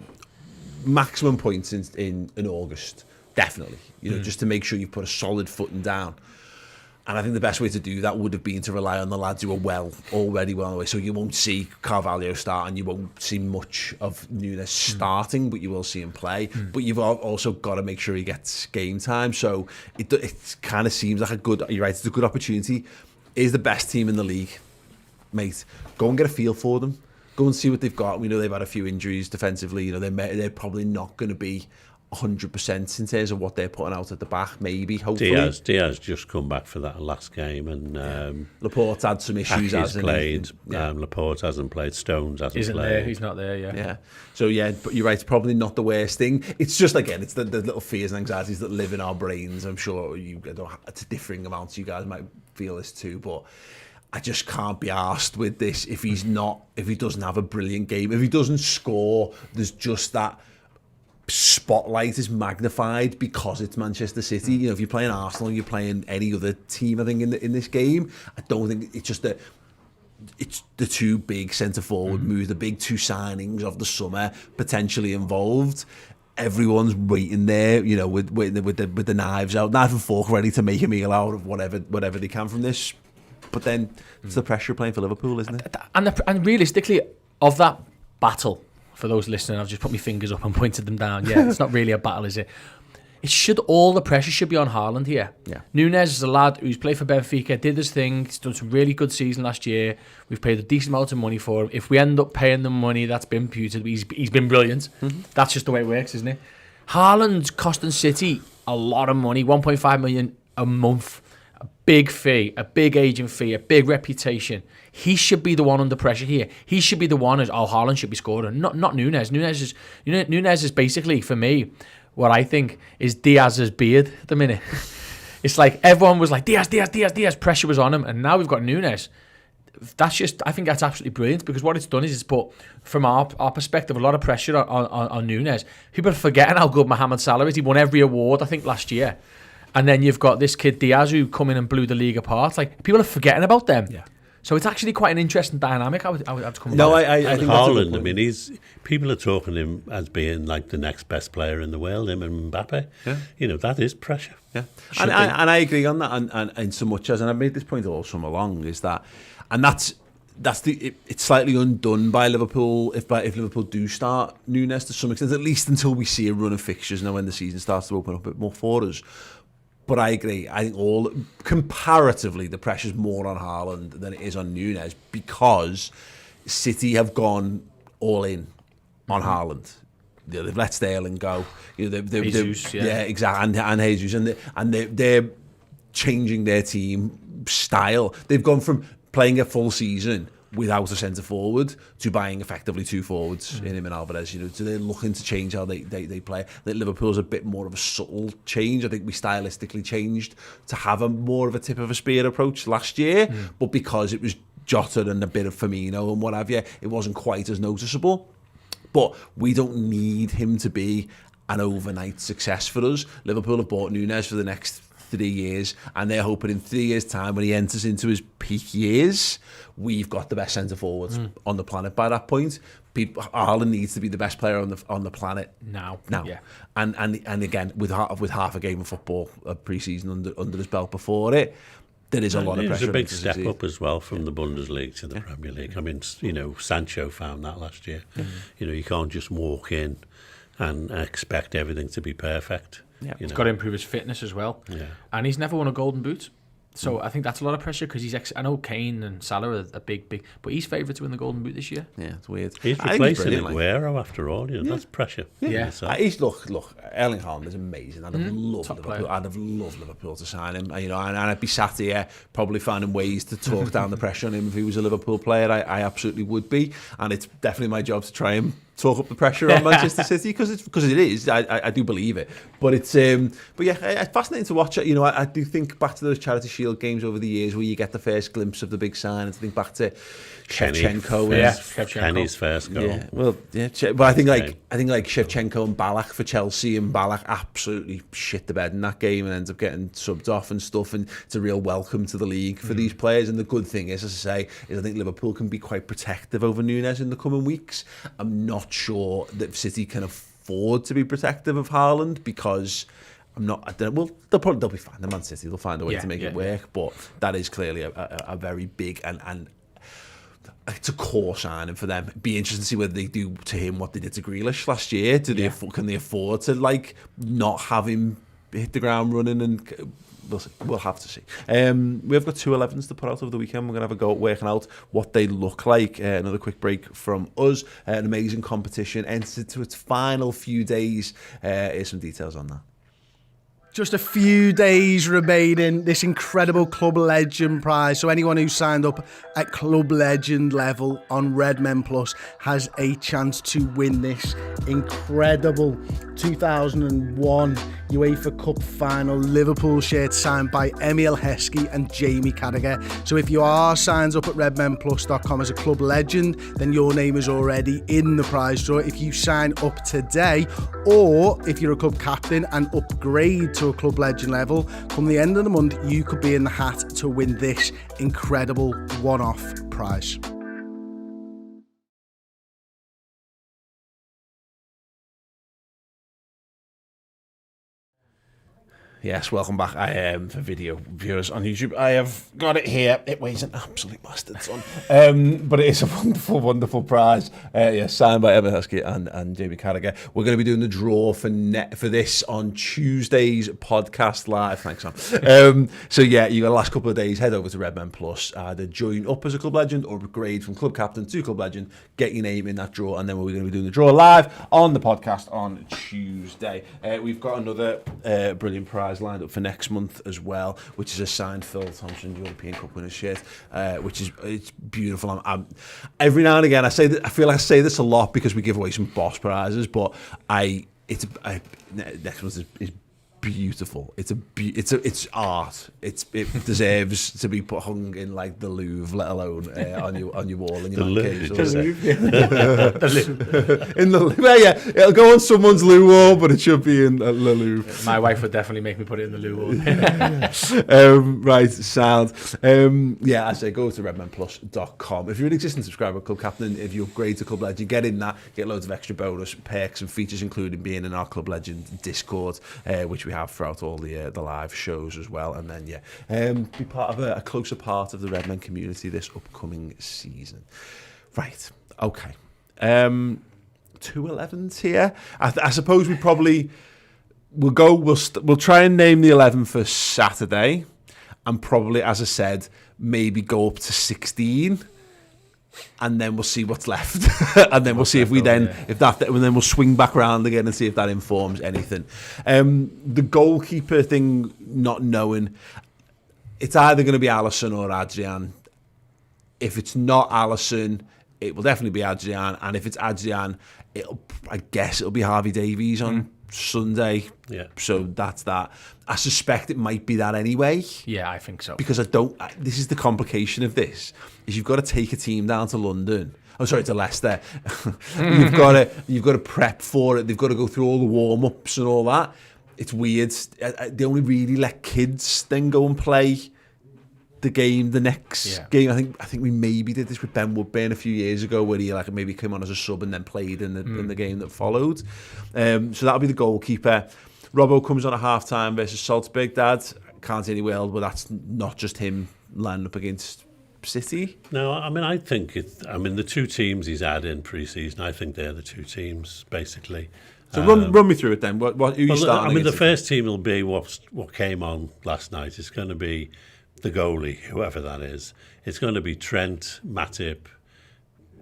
maximum points in August, definitely. Just to make sure you put a solid footing down. And I think the best way to do that would have been to rely on the lads who are already well away. So you won't see Carvalho start, and you won't see much of Núñez starting, but you will see him play. But you've also got to make sure he gets game time. So it kind of seems like you're right, it's a good opportunity. Is the best team in the league, mate. Go and get a feel for them. Go and see what they've got. We know they've had a few injuries defensively. They're probably not going to be 100% in terms of what they're putting out at the back. Maybe, hopefully. Diaz just come back for that last game, and Laporte had some issues. He's played. Laporte hasn't played. Stones hasn't Isn't played. there? He's not there. Yeah. So but you're right. It's probably not the worst thing. It's just it's the little fears and anxieties that live in our brains. I'm sure to differing amounts you guys might feel this too, but I just can't be arsed with this if he doesn't have a brilliant game. If he doesn't score, there's just that spotlight is magnified because it's Manchester City. If you're playing Arsenal, you're playing any other team, I think, in this game. I don't think it's just that it's the two big centre forward moves, the big 2 signings of the summer potentially involved. Everyone's waiting there, with the knives out, knife and fork, ready to make a meal out of whatever they can from this. But then it's the pressure of playing for Liverpool, isn't it? And realistically, of that battle, for those listening, I've just put my fingers up and pointed them down. Yeah, it's not really a battle, is it? All the pressure should be on Haaland here. Yeah. Núñez is a lad who's played for Benfica, did his thing, he's done some really good season last year. We've paid a decent amount of money for him. If we end up paying them money, that's been imputed. He's been brilliant. That's just the way it works, isn't it? Haaland's costing City a lot of money, 1.5 million a month. A big fee, a big agent fee, a big reputation. He should be the one under pressure here. He should be the one Haaland should be scoring, not Núñez. Núñez is basically, for me, what I think is Diaz's beard at the minute. It's like everyone was like, Diaz, pressure was on him, and now we've got Núñez. I think that's absolutely brilliant, because what it's done is it's put, from our perspective, a lot of pressure on Núñez. People are forgetting how good Mohamed Salah is. He won every award, I think, last year. And then you've got this kid Diaz who come in and blew the league apart. Like, people are forgetting about them. Yeah. So it's actually quite an interesting dynamic. I would have to come. No, about I think Haaland. I mean, people are talking him as being like the next best player in the world. Him and Mbappe. Yeah. You know, that is pressure. Yeah, and I agree on that. And so much as, and I've made this point all summer long, is that, and it's slightly undone by Liverpool if Liverpool do start Núñez to some extent, at least until we see a run of fixtures now when the season starts to open up a bit more for us. But I agree. I think comparatively, the pressure's more on Haaland than it is on Núñez, because City have gone all in on Haaland. They've let Sterling go. Jesus, exactly, and Jesus, and they're changing their team style. They've gone from playing a full season without a centre forward to buying effectively two forwards in him and Alvarez. So they're looking to change how they play. I think Liverpool's a bit more of a subtle change. I think we stylistically changed to have a more of a tip of a spear approach last year, but because it was Jota and a bit of Firmino and what have you, it wasn't quite as noticeable. But we don't need him to be an overnight success for us. Liverpool have bought Núñez for the next 3 years, and they're hoping in 3 years' time, when he enters into his peak years, we've got the best centre forwards on the planet by that point. Haaland needs to be the best player on the planet now. Yeah. And again, with half a game of football pre-season under his belt before it, there is a lot of pressure. It's a big step up as well from the Bundesliga to the Premier League. I mean, Sancho found that last year. You can't just walk in and expect everything to be perfect. Yeah, he's got to improve his fitness as well. Yeah. And he's never won a golden boot. So I think that's a lot of pressure, because I know Kane and Salah are a big, but he's favourite to win the golden boot this year. Yeah, it's weird. He's replacing Aguero after all. That's pressure. Yeah. Look, Erling Haaland is amazing. I'd have loved Liverpool to sign him. And I'd be sat here probably finding ways to talk down the pressure on him if he was a Liverpool player. I absolutely would be, and it's definitely my job to try and talk up the pressure on Manchester City, because it is. I do believe it, but it's fascinating to watch. I do think back to those Charity Shield games over the years where you get the first glimpse of the big sign, and to think back to Shevchenko. Kenny's first goal. Yeah, but I think Shevchenko and Ballack for Chelsea, and Ballack absolutely shit the bed in that game and ends up getting subbed off and stuff, and it's a real welcome to the league for these players. And the good thing is, as I say, I think Liverpool can be quite protective over Núñez in the coming weeks. I'm not sure that City can afford to be protective of Haaland, because they'll be fine. The Man City, they'll find a way to make it work, but that is clearly a very big and it's a core signing for them. It'd be interesting to see whether they do to him what they did to Grealish last year. Can they afford to not have him hit the ground running? And we'll have to see. We've got 2 11s to put out over the weekend. We're going to have a go at working out what they look like. Another quick break from us. An amazing competition entered to its final few days. Here's some details on that. Just a few days remaining, this incredible Club Legend prize. So anyone who signed up at Club Legend level on Redmen Plus has a chance to win this incredible 2001 UEFA Cup final Liverpool shirt signed by Emil Heskey and Jamie Carragher. So if you are signed up at redmenplus.com as a Club Legend, then your name is already in the prize draw. If you sign up today, or if you're a club captain and upgrade to a Club Legend level, come the end of the month, you could be in the hat to win this incredible one-off prize. Yes, welcome back. For video viewers on YouTube, I have got it here. It weighs an absolute bastard, son. But it is a wonderful, wonderful prize. Signed by Emma Heskey and Jamie Carragher. We're going to be doing the draw for this on Tuesday's podcast live. Thanks, Sam. So you got the last couple of days. Head over to Redmen Plus. Either join up as a Club Legend or upgrade from Club Captain to Club Legend. Get your name in that draw, and then we're going to be doing the draw live on the podcast on Tuesday. We've got another brilliant prize lined up for next month as well, which is a signed Phil Thompson European Cup winner's shirt, which is it's beautiful. I'm every now and again I feel like I say this a lot because we give away some boss prizes, but next month is beautiful. It's art. It deserves to be hung in like the Louvre, let alone on your wall in your man cave. In the Louvre, yeah. It'll go on someone's loo wall, but it should be in the Louvre. My wife would definitely make me put it in the loo wall. Right, sound. Yeah, I say go to redmenplus.com. If you're an existing subscriber, Club Captain, if you upgrade to Club Legend, get in that, get loads of extra bonus perks and features, including being in our Club Legend Discord, which we have throughout all the live shows as well. And then, be part of a closer part of the Redmen community this upcoming season. Right, okay. 2-11s here. I suppose we probably we'll try and name the 11 for Saturday, and probably, as I said, maybe go up to 16. And then we'll see what's left, and then we'll see if then we'll swing back around again and see if that informs anything. The goalkeeper thing, not knowing, it's either going to be Alisson or Adrian. If it's not Alisson, it will definitely be Adrian, and if it's Adrian, I guess it'll be Harvey Davies on Sunday. Yeah. So that's that. I suspect it might be that anyway. Yeah, I think so. Because this is the complication of this, is you've got to take a team down to London. Oh, sorry, to Leicester. You've got to prep for it. They've got to go through all the warm-ups and all that. It's weird. They only really let kids then go and play the next game. I think we maybe did this with Ben Woodburn a few years ago, where he maybe came on as a sub and then played in the game that followed. So that'll be the goalkeeper. Robbo comes on at half-time versus Salzburg. Dad, can't see any world, but that's not just him lining up against City. No, I mean, I think the two teams he's had in pre-season, I think they're the two teams, basically. So run me through it then. Who you starting against? The first team will be what came on last night. It's going to be the goalie, whoever that is. It's going to be Trent, Matip,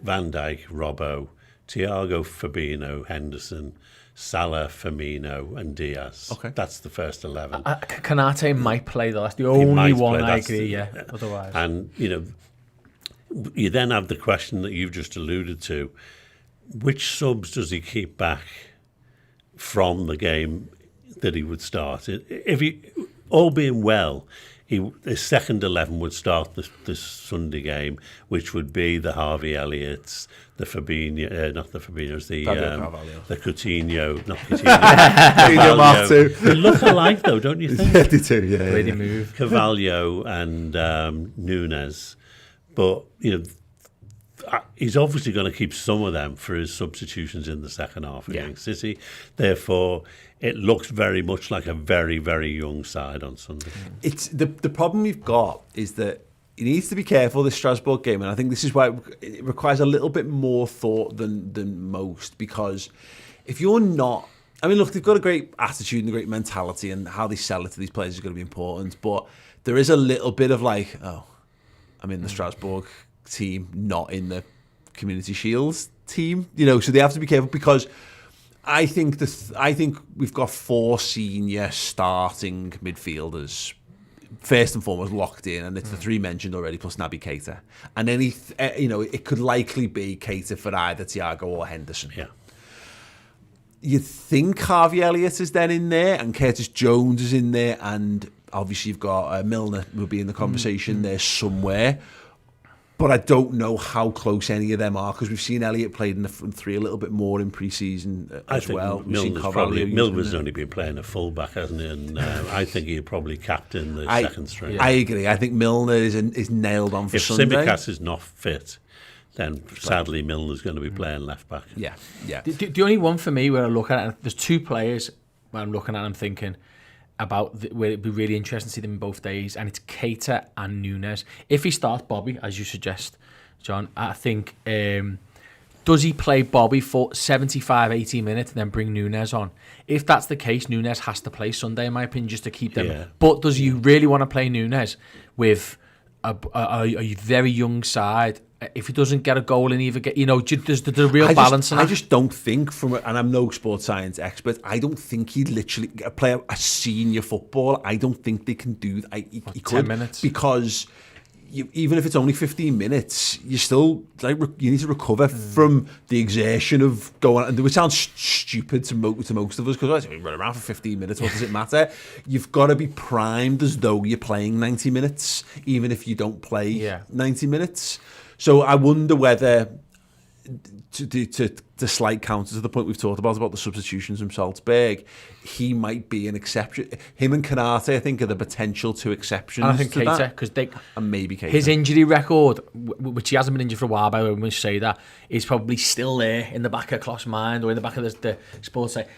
Van Dijk, Robbo, Thiago, Fabinho, Henderson, Salah, Firmino and Diaz. Okay. That's the first 11. Kanate might play though. That's the only one I agree, otherwise. And, you then have the question that you've just alluded to. Which subs does he keep back from the game that he would start? If he, all being well, his second 11 would start this Sunday game, which would be the Harvey Elliott's, the Fabinho, not the Fabinho's, the Coutinho, not Coutinho. They look alike though, don't you think? Yeah, they do, yeah. Really move. Carvalho and Núñez. But, he's obviously going to keep some of them for his substitutions in the second half against City. Therefore, it looks very much like a very, very young side on Sunday. It's the problem we've got is that he needs to be careful this Strasbourg game, and I think this is why it requires a little bit more thought than most. Because if you're not, look, they've got a great attitude and a great mentality, and how they sell it to these players is going to be important. But there is a little bit of I'm in the Strasbourg team, not in the Community Shields team. So they have to be careful, because I think we've got 4 senior starting midfielders, first and foremost, locked in, and it's the 3 mentioned already plus Naby Keita. And then it could likely be Keita for either Thiago or Henderson. Yeah. You'd think Harvey Elliott is then in there, and Curtis Jones is in there, and obviously you've got Milner will be in the conversation there somewhere. But I don't know how close any of them are, because we've seen Elliott played in the front 3 a little bit more in pre-season as well. Milner's only been playing a full-back, hasn't he? And I think he'll probably captain the second string. I agree. I think Milner is nailed on for Sunday. If Tsimikas is not fit, then sadly Milner's going to be playing left-back. Yeah. The only one for me where I look at it, there's 2 players where I'm looking at and thinking about where it'd be really interesting to see them in both days, and it's Keita and Núñez. If he starts Bobby, as you suggest, John, I think, does he play Bobby for 75, 80 minutes and then bring Núñez on? If that's the case, Núñez has to play Sunday, in my opinion, just to keep them. Yeah. But does you really want to play Núñez with a very young side? If he doesn't get a goal and either get, there's the real balance in that. I just don't think, and I'm no sports science expert, I don't think he'd literally play a senior football. I don't think they can do that. He could, 10 minutes. Because even if it's only 15 minutes, you still you need to recover from the exertion of going. And it sounds stupid to most of us because we run around for 15 minutes. What does it matter? You've got to be primed as though you're playing 90 minutes, even if you don't play 90 minutes. So I wonder whether to slight counter to the point we've talked about the substitutions from Salzburg, he might be an exception. Him and Kanate, I think, are the potential two exceptions. And I think to Keita, that. because And maybe Keita. his injury record, which he hasn't been injured for a while, by the way, when we say that, is probably still there in the back of Klopp's mind or in the back of the sports side.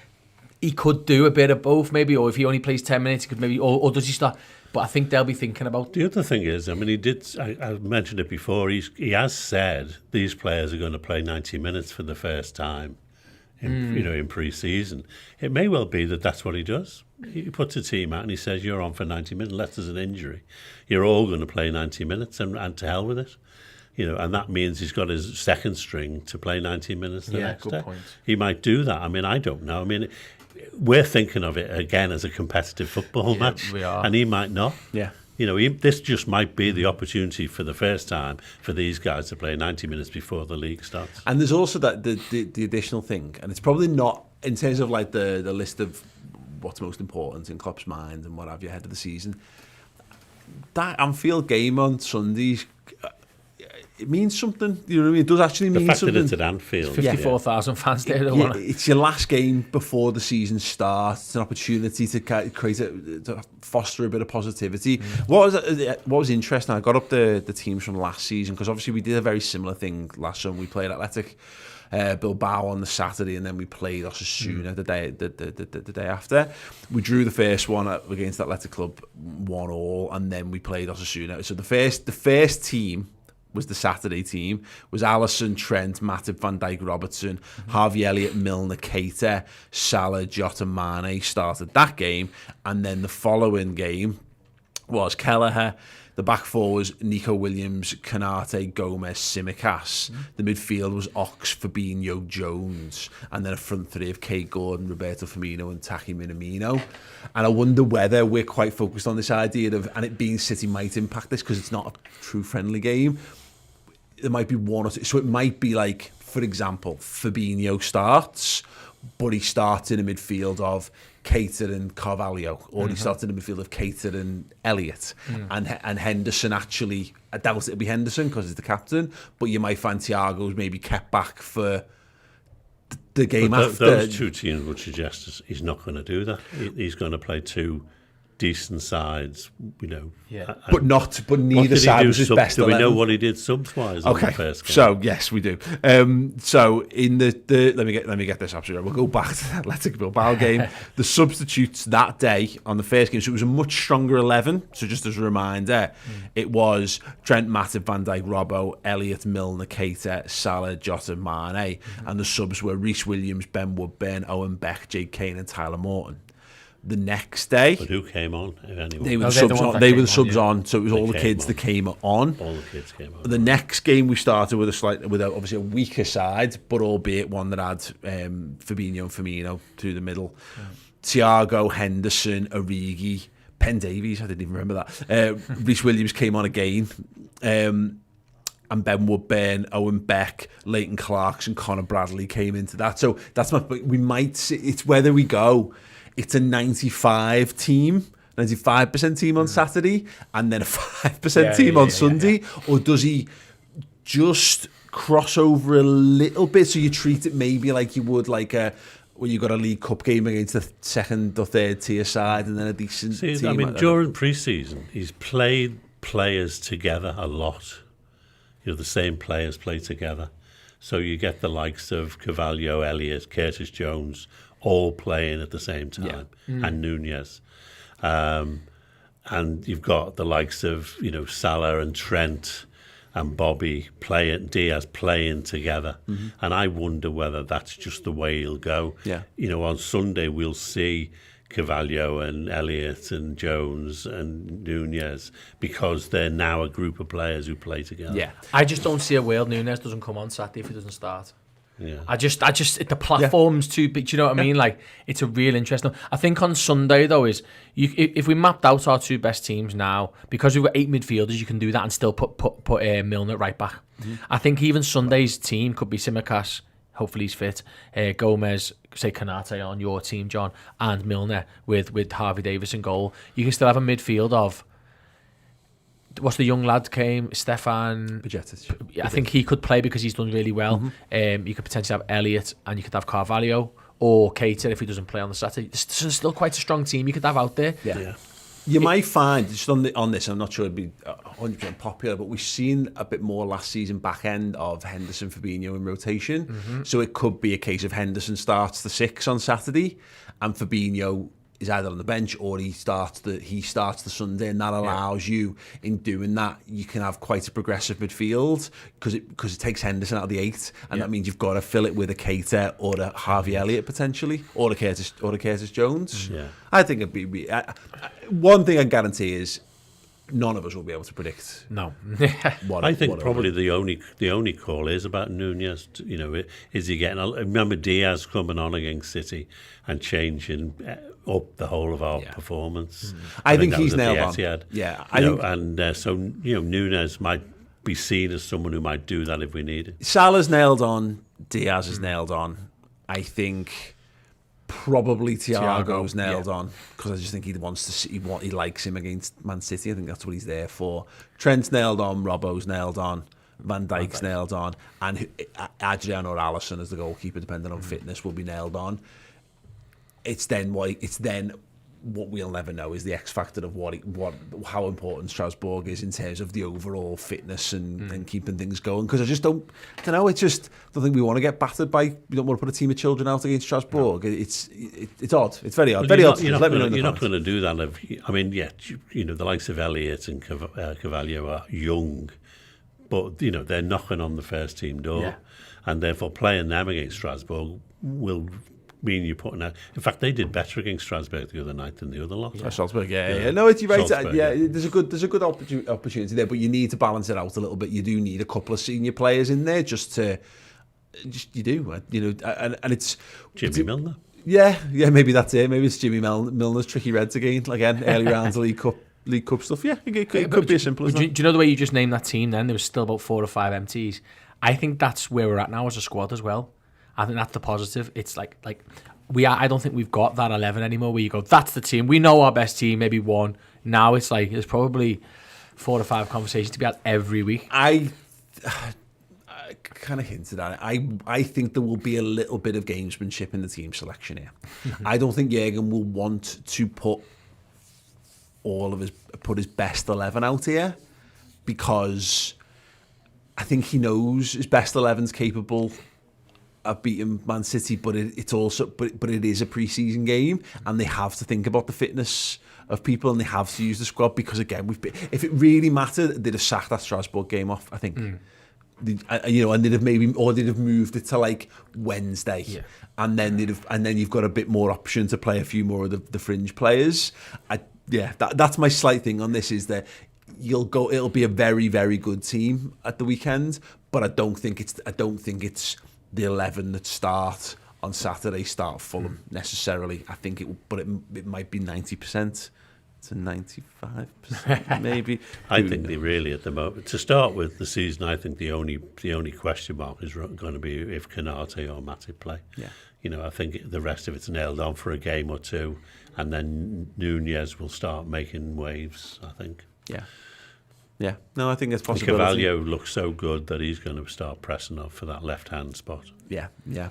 He could do a bit of both, maybe, or if he only plays 10 minutes, he could maybe, or does he start? But I think they'll be thinking about. The other thing is, I mean, I mentioned it before. He has said these players are going to play 90 minutes for the first time, in pre-season. It may well be that that's what he does. He puts a team out and he says, "You're on for 90 minutes, unless there's an injury. You're all going to play 90 minutes, and to hell with it." And that means he's got his second string to play 90 minutes the next day. Point. He might do that. I mean, I don't know. I mean, we're thinking of it again as a competitive football match, we are. And he might not. Yeah. This just might be the opportunity for the first time for these guys to play 90 minutes before the league starts. And there's also that the additional thing, and it's probably not in terms of like the list of what's most important in Klopp's mind and what have you ahead of the season. That Anfield game on Sundays, it means something. You know what I mean? It does actually mean the fact something. that it's at Anfield. 54,000 fans there. It's your last game before the season starts. It's an opportunity to to foster a bit of positivity. What was interesting, I got up the teams from last season, because obviously we did a very similar thing last summer. We played Athletic Bilbao on the Saturday, and then we played Osasuna the day after. We drew the first one against Athletic Club 1-1, and then we played Osasuna. So the first team was the Saturday team, was Alisson, Trent, Matip, Van Dijk, Robertson, Harvey Elliott, Milner, Keita, Salah, Jota, Mane started that game. And then the following game was Kelleher. The back four was Nico Williams, Kanate, Gomez, Tsimikas. The midfield was Ox, Fabinho, Jones. And then a front three of Kate Gordon, Roberto Firmino and Taki Minamino. And I wonder whether we're quite focused on this idea of, and it being City might impact this because it's not a true friendly game. There might be one or two. So it might be like, for example, Fabinho starts, but he starts in a midfield of Keita and Carvalho, or he starts in a midfield of Keita and Elliott, and Henderson actually, I doubt it'll be Henderson because he's the captain, but you might find Thiago's maybe kept back for the game after. Those two teams would suggest he's not going to do that. He's going to play two decent sides, but neither side was his best. Do 11. we know what he did subs-wise on the first game? So yes, we do. So in the let me get this absolutely right. We'll go back to the Athletic Bilbao game. The substitutes that day on the first game, so it was a much stronger 11. So just as a reminder, it was Trent, Matip, Van Dijk, Robbo, Elliott, Milner, Keita, Salah, Jota, Mane, and the subs were Reece Williams, Ben Woodburn, Owen Beck, Jake Kane, and Tyler Morton. The next day, but who came on? Anyway? They were the subs on. They were the subs on, so it was all the kids that came on. All the kids came on. The next game we started with obviously a weaker side, but albeit one that had Fabinho and Firmino through the middle. Thiago, Henderson, Origi, Penn Davies. I didn't even remember that. Reece Williams came on again. And Ben Woodburn, Owen Beck, Leighton Clarkson, Conor Bradley came into that. So that's we might see. It's whether we go. It's a 95% team on Saturday, and then a 5% team on Sunday, or does he just cross over a little bit so you treat it maybe like you would like when you got a League Cup game against the second or third tier side, and then a decent team. I mean, during pre-season, he's played players together a lot. The same players play together, so you get the likes of Carvalho, Elliott, Curtis Jones, all playing at the same time, and Nunez. And you've got the likes of, Salah and Trent and Bobby Diaz playing together. And I wonder whether that's just the way he'll go. Yeah. On Sunday we'll see Carvalho and Elliott and Jones and Nunez, because they're now a group of players who play together. Yeah. I just don't see a world Nunez doesn't come on Saturday if he doesn't start. Yeah. I just the platform's too big. Do you know what I mean? Like, it's a real interesting. I think on Sunday though if we mapped out our 2 best teams now, because we've got 8 midfielders, you can do that and still put Milner right back. I think even Sunday's team could be Tsimikas. Hopefully he's fit. Gomez, say Kanate on your team, John, and Milner with Harvey Davis in goal. You can still have a midfield of. What's the young lad came? Stefan Bajcetic. I think he could play because he's done really well. You could potentially have Elliott and you could have Carvalho or Keita if he doesn't play on the Saturday. There's still quite a strong team you could have out there. Yeah. You might find, just on this, I'm not sure it'd be 100% popular, but we've seen a bit more last season back end of Henderson, Fabinho in rotation. So it could be a case of Henderson starts the 6 on Saturday and Fabinho is either on the bench or he starts the Sunday, and that allows you, in doing that, you can have quite a progressive midfield because it takes Henderson out of the 8, and that means you've got to fill it with a Keita or a Harvey Elliott potentially, or a Curtis Jones. Yeah. I think it'd be one thing I guarantee is none of us will be able to predict. No. I think probably the only call is about Nunez. You know, is he getting? Remember Diaz coming on against City and changing up the whole of our performance. I think he's that was nailed at the on. Etihad. Yeah, so Nunez might be seen as someone who might do that if we need it. Salah's nailed on. Diaz is nailed on. I think probably Thiago's nailed on because I just think he wants to see he likes him against Man City. I think that's what he's there for. Trent's nailed on. Robbo's nailed on. Van Dijk's nailed on, and Adrian or Alisson as the goalkeeper, depending on fitness, will be nailed on. It's then what we'll never know is the X factor of how important Strasbourg is in terms of the overall fitness and keeping things going. Because I don't know. It's just don't think we want to get battered by. We don't want to put a team of children out against Strasbourg. No. It's odd. It's very odd. Very odd. You're not going to do that. The likes of Elliott and Carvalho are young, but they're knocking on the first team door, and therefore playing them against Strasbourg will mean you're putting out. In fact, they did better against Strasbourg the other night than the other lot. Salzburg, yeah. No, it's right. There's a good opportunity there, but you need to balance it out a little bit. You do need a couple of senior players in there you do, and it's Jimmy Milner. Yeah, maybe that's it. Maybe it's Jimmy Milner's tricky reds again, early rounds of League Cup stuff. Yeah, it could be as simple as that. Do you know the way you just named that team? Then there was still about 4 or 5 MTs. I think that's where we're at now as a squad as well. I think that's the positive. It's like I don't think we've got that 11 anymore where you go, that's the team. We know our best team, maybe one. Now it's like there's probably 4 or 5 conversations to be had every week. I kind of hinted at it. I think there will be a little bit of gamesmanship in the team selection here. I don't think Jurgen will want to put his best 11 out here because I think he knows his best 11's capable of beating Man City, but it is a pre-season game, and they have to think about the fitness of people, and they have to use the squad because again, if it really mattered, they'd have sacked that Strasbourg game off. I think, and they'd have moved it to Wednesday, and then you've got a bit more option to play a few more of the fringe players. That's my slight thing on this is that it'll be a very, very good team at the weekend, but I don't think it's the 11 that start on Saturday start Fulham necessarily. I think it might be 90% to 95%, maybe. I think they really at the moment to start with the season. I think the only question mark is going to be if Kanate or Matip play. Yeah, I think the rest of it's nailed on for a game or two, and then Nunez will start making waves. I think. Yeah, no, I think it's possible. Carvalho looks so good that he's going to start pressing up for that left-hand spot. Yeah.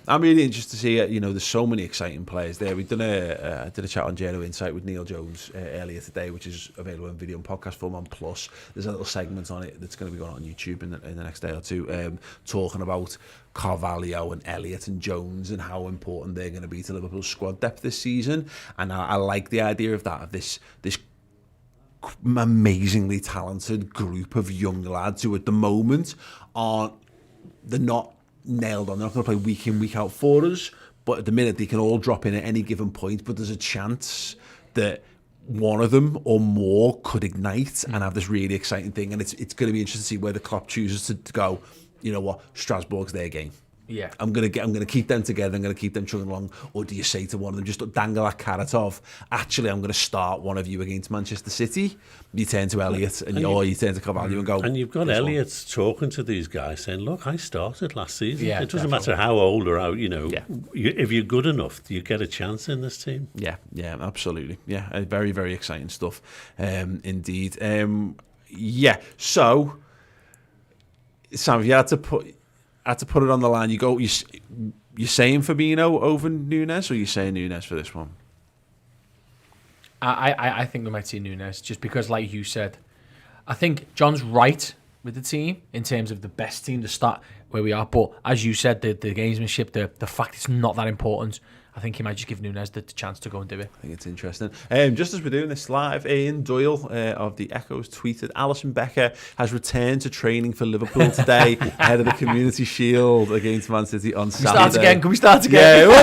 I'm really interested to see it. There's so many exciting players there. We did a chat on Journal Insight with Neil Jones earlier today, which is available in video and podcast form on Plus. There's a little segment on it that's going to be going on YouTube in the next day or two, talking about Carvalho and Elliott and Jones and how important they're going to be to Liverpool's squad depth this season. And I like the idea of that, of this amazingly talented group of young lads who at the moment they're not nailed on. They're not going to play week in, week out for us, but at the minute they can all drop in at any given point, but there's a chance that one of them or more could ignite and have this really exciting thing, and it's going to be interesting to see where the Klopp chooses to go. You know what, Strasbourg's their game. Yeah. I'm gonna keep them together. I'm gonna keep them chugging along. Or do you say to one of them, just dangle that carrot of, actually, I'm gonna start one of you against Manchester City? You turn to Elliot or you turn to Carvalho and go. And you've got Elliot talking to these guys saying, "Look, I started last season. Yeah, it doesn't definitely. matter how old or how if you're good enough, you get a chance in this team." Yeah, absolutely. Yeah, very, very exciting stuff, indeed. So Sam, if you had to put it on the line, you're saying Fabinho over Nunes, or you saying Nunes for this one? I think we might see Nunes, just because, like you said, I think John's right with the team in terms of the best team to start where we are. But as you said, the gamesmanship, the fact it's not that important, I think he might just give Nunes the chance to go and do it. I think it's interesting. Just as we're doing this live, Ian Doyle of the Echoes tweeted, Alisson Becker has returned to training for Liverpool today ahead of the Community Shield against Man City on Saturday. Can we start again? Yeah, well,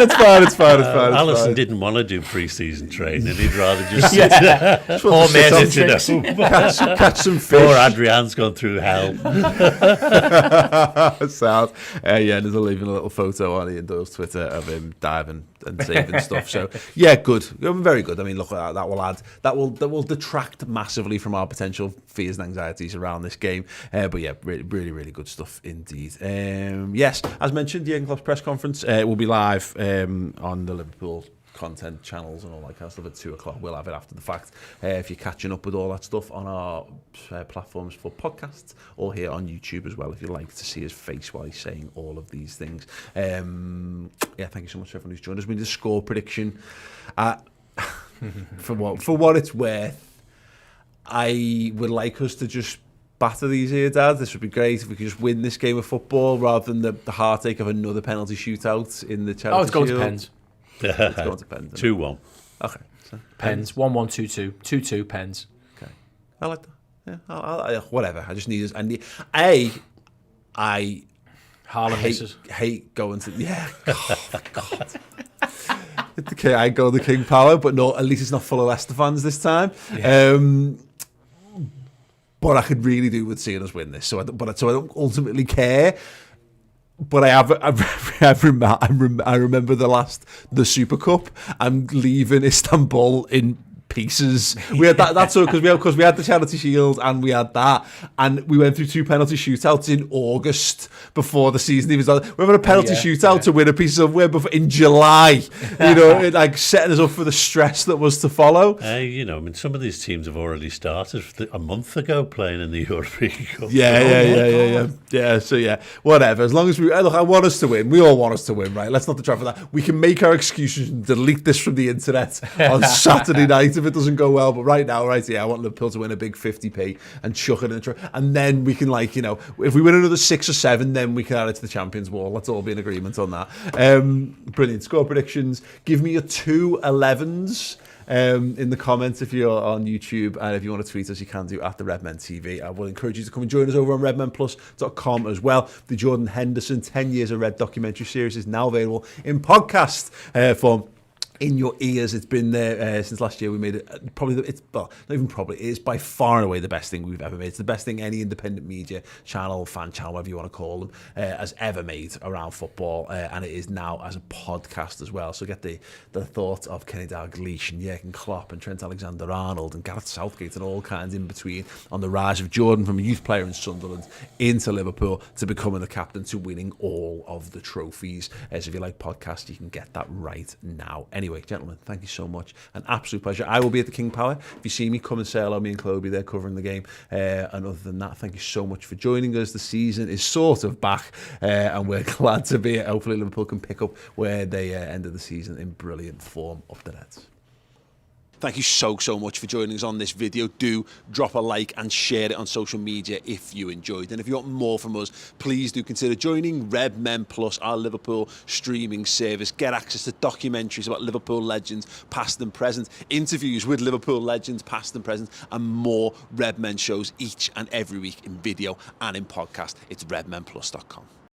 it's fine. Alisson didn't want to do pre-season training. He'd rather just Poor mate, catch some fish. Poor Adrian's gone through hell. Sound. And there's leaving a little photo on Ian Doyle's Twitter of him diving and saving stuff. So yeah, good, very good. I mean, look, that will detract massively from our potential fears and anxieties around this game. But yeah, really, really good stuff indeed. Yes, as mentioned, Jurgen Klopp's press conference will be live on the Liverpool content channels and all that kind of stuff at 2:00. We'll have it after the fact. If you're catching up with all that stuff on our platforms for podcasts or here on YouTube as well, if you like to see his face while he's saying all of these things. Yeah, thank you so much to everyone who's joined us. We did a score prediction. For what it's worth, I would like us to just batter these here, Dad. This would be great if we could just win this game of football rather than the heartache of another penalty shootout in the Charity Oh, it's going Shield. to pens. It's going to pens. 2-1. Okay. So, Pens. 1-1, 2-2. 2-2, pens. Okay. I like that. Yeah. I whatever. I just need us. I Harlem misses. hate going to God. Okay, I go the King Power, but no, at least it's not full of Leicester fans this time. Yeah. But I could really do with seeing us win this. So I don't ultimately care. But I remember the Super Cup. I'm leaving Istanbul in pieces. We had that. That's because we had the Charity Shield and we had that, and we went through 2 penalty shootouts in August before the season even started. We had a penalty shootout to win a piece of win in July. Like setting us up for the stress that was to follow. Some of these teams have already started a month ago playing in the European Cup. Yeah. So yeah, whatever. As long as I want us to win. We all want us to win, right? Let's not try for that. We can make our excuses and delete this from the internet on Saturday night if it doesn't go well. But right now, I want Liverpool to win a big 50p and chuck it in and then we can if we win another 6 or 7, then we can add it to the Champions Wall. Let's all be in agreement on that. Brilliant. Score predictions. Give me your 2 11s. In the comments if you're on YouTube, and if you want to tweet us, you can do at the Redmen TV. I will encourage you to come and join us over on redmenplus.com as well. The Jordan Henderson 10 Years of Red documentary series is now available in podcast form. In your ears. It's been there since last year. We made it it is by far and away the best thing we've ever made. It's the best thing any independent media channel, fan channel, whatever you want to call them, has ever made around football, and it is now as a podcast as well. So get the thoughts of Kenny Dalglish and Jurgen Klopp and Trent Alexander-Arnold and Gareth Southgate and all kinds in between on the rise of Jordan from a youth player in Sunderland into Liverpool to becoming the captain to winning all of the trophies. So if you like podcasts, you can get that right now. Anyway, gentlemen, thank you so much. An absolute pleasure. I will be at the King Power. If you see me, come and say hello. Me and Chloe will be there covering the game. And other than that, thank you so much for joining us. The season is sort of back, and we're glad to be here. Hopefully Liverpool can pick up where they ended the season in brilliant form. Up the Reds. Thank you so much for joining us on this video. Do drop a like and share it on social media if you enjoyed. And if you want more from us, please do consider joining Redmen Plus, our Liverpool streaming service. Get access to documentaries about Liverpool legends, past and present, interviews with Liverpool legends, past and present, and more Redmen shows each and every week in video and in podcast. It's redmenplus.com.